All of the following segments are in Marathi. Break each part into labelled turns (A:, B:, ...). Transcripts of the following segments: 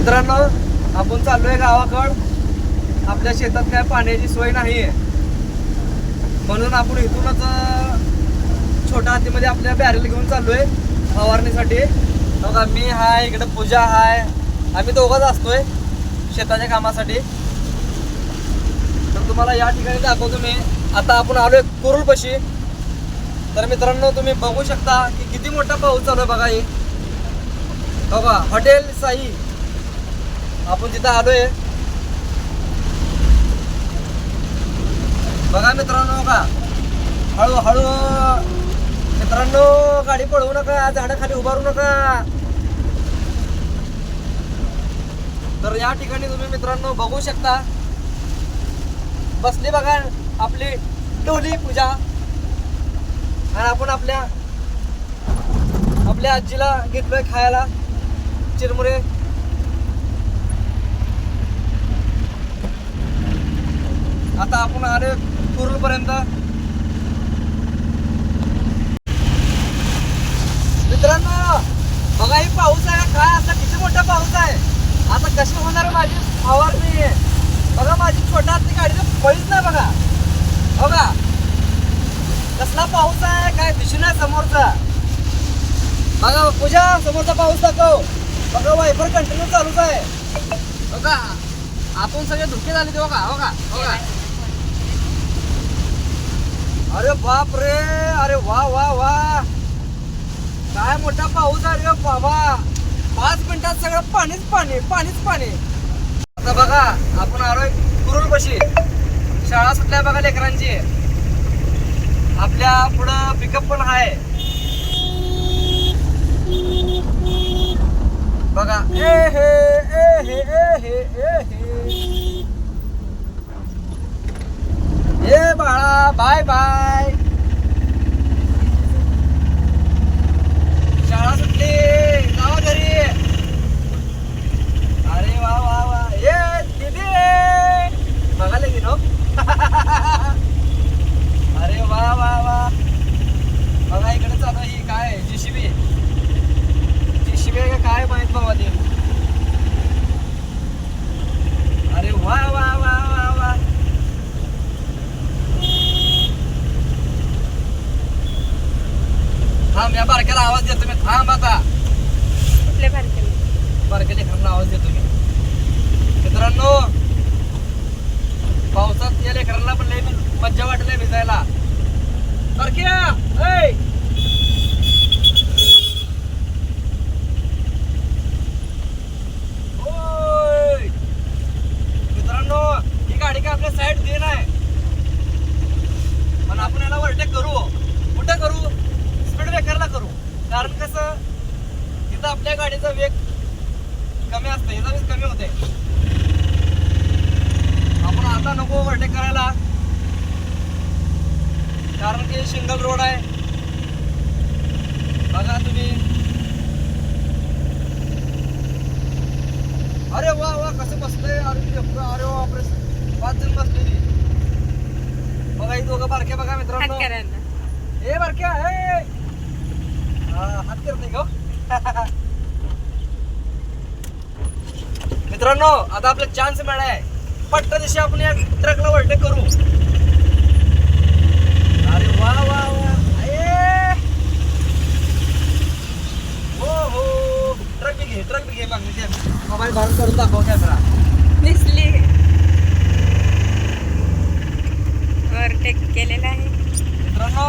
A: मित्रांनो, आपण चाललोय गावाकड. आपल्या शेतात काय पाण्याची सोय नाहीये, म्हणून आपण इथूनच छोट्या हातीमध्ये आपल्या बॅरेल घेऊन चाललोय फवारणीसाठी. बघा, मी हाय, इकडे पूजा हाय, आम्ही दोघंच असतोय शेताच्या कामासाठी. तर तुम्हाला या ठिकाणी दाखवतो मी. आता आपण आलोय कुरुलपाशी. तर मित्रांनो, तुम्ही बघू शकता की किती मोठा पाऊस चालू आहे. बघा, हे बघा हॉटेल साई, आपण तिथं आलोय. बघा मित्रांनो, का हळूहळू. मित्रांनो, गाडी पळवू नका, झाडाखाली उभारू नका. तर या ठिकाणी तुम्ही मित्रांनो बघू शकता, बसली बघा आपली डोली पूजा. आणि आपण आपल्या आजीला घेतलोय खायला चिरमुरे. आता आपण आले कुरुल पर्यंत. मित्रांनो बघा, ही पाऊस आहे काय, असा किती मोठा पाऊस आहे. आता कशी होणार माझी फवारणी. बघा, माझी छोटा हाती गाडीचं पळीच नाही. बघा बघा कसला पाऊस आहे, काय दिसेना समोरचा. बघा पूजा, समोरचा पाऊस दाखव. बघा, वायपर कंटिन्यू चालूच आहे. बघा, आपण सगळे धुके झाले ते. बघा बघा बघा. अरे बाप रे, अरे वा वा वा, काय मोठा पाऊस आहे रे बाबा. 5 मिनिटात सगळं पाणीच पाणी, पाणीच पाणी. आता बघा, आपण आलोय कुरुलपाशी. शाळा सुटल्या बघा लेकरांची. आपल्या पुढं पिकअप पण आहे बघा. ए हे ए हे ए हे ए हे. ए बाळा, बाय बाय. शाळा सुटली, जावा घरी. अरे वा वा वा. ए दीदी, बघायला गेलो. अरे वा वा वा. बघा, इकडे चालू ही काय जेसीबी आहे का काय माहित बाबा ते. अरे वा वा वा वा वा. थांब, या बारक्याला आवाज देतो मी. थांब आता.
B: कुठल्या
A: बारक्या लेकरांना आवाज देतो मी. मित्रांनो, पावसात या लेकरांना पण लय मज्जा वाटली भिजायला. बारक्या, ऐ मित्रांनो, ही गाडी काय आपल्या साईड दे नाही, पण आपण याला ओव्हरटेक करू. कुठं करू? स्पीड ब्रेकरला करू. कारण कसं, इथं आपल्या गाडीचा वेग कमी असतो, याचा वेग कमी होते. आपण आता नको ओव्हरटेक करायला, कारण की सिंगल रोड आहे. बघा तुम्ही. अरे वा वा, कसं बसलंय. अरे बापरे, 5 जण बसलेली. बघा, ही दोघं बारक्या. बघा मित्रांनो, ए बारक्या, ए हात करत नाही का? मित्रांनो, आता आपला चान्स मिळालाय. पट्टा दिवशी आपण या ट्रकला ओव्हरटेक करू. अरे वा वा वा. हो हो, ट्रक बी घे मागणी. मोबाईल बाहेर करून दाखव कॅमेरा.
B: दिसली. ओव्हरटेक केलेला आहे.
A: मित्रांनो,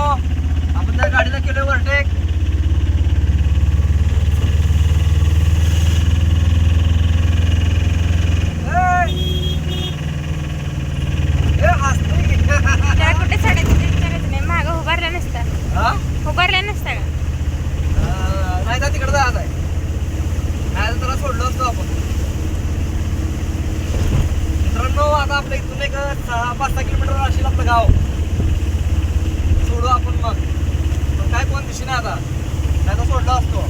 A: आपण त्या गाडीला केलं ओव्हरटेक.
B: त्याला कुठे चढायचं नाही, मागं उभारला नसता. उभारला नसता का?
A: नाही, तिकडे जायचं आहे. नाही तर सोडलं असतो आपण. मित्रांनो, आता आपल्या इथून एक 5-6 किलोमीटर असेल आपलं गाव. सोडू आपण मग. पण काय कोण दिशी नाही आता, नाही तर सोडला असतो.